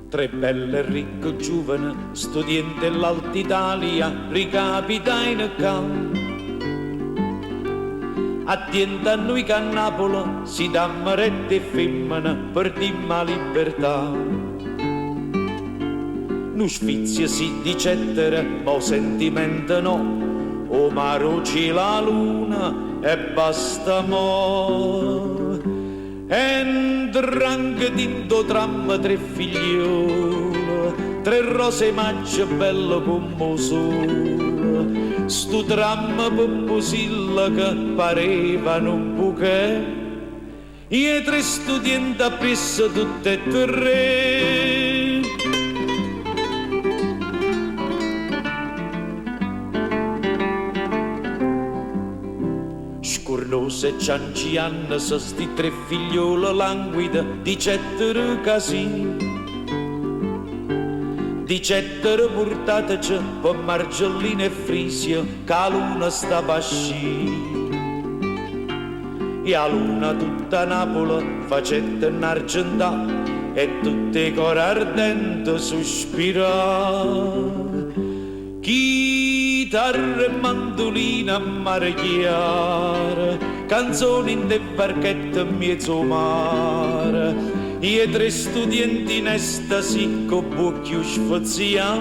Tre belle e ricche giovani, studenti dell'Alta Italia, ricapita in campo. Attenta a noi che a Napoli si dammo rette e femmine per dimma libertà. Nu sfizio si dicettere, ma sentimento no, o maroci la luna e basta mo'. Entrang dinto tram tre figlioli, tre rose macce bello come sole. Stu tram popposilla che parevano un bouquet, e tre studenti appresso tutte e tre. Scurnose ciancianne so sti tre figlioli languide di cettere casini, di cettere portateci per Margellina e Frisio che la luna stava a sci. E la luna tutta Napoli facette un'argentà e tutte i cori ardenti sospirà. Chitarra e mandolina a mare chiara, canzoni in de barchette in mezzo mare, e tre studenti in estasi con bocchi sfozia,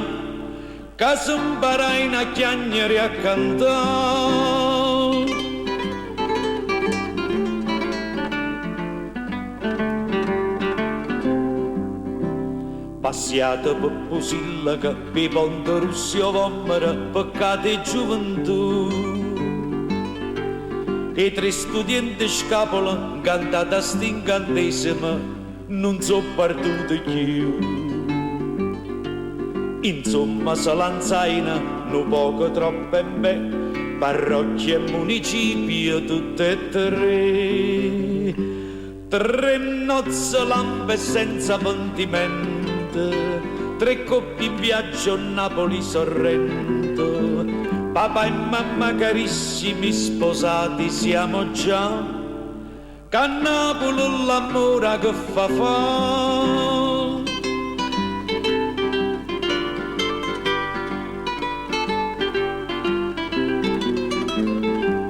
che si imparai a chiagnere e a cantare. Passiate per Pusilla che per Ponte Russio vommero peccati e gioventù. E tre studenti scapolo cantata st'incantesima non so partute più. Insomma se lanzaina no poco troppo in me, parrocchie e municipio tutte e tre. Tre nozze lampe senza pentimento, tre coppie in viaggio Napoli Sorrento. Papà e mamma carissimi sposati siamo già, che a Napoli l'amore che fa.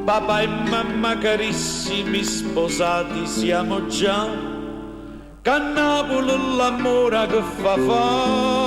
Papà e mamma carissimi sposati siamo già, che a Napoli l'amore che fa.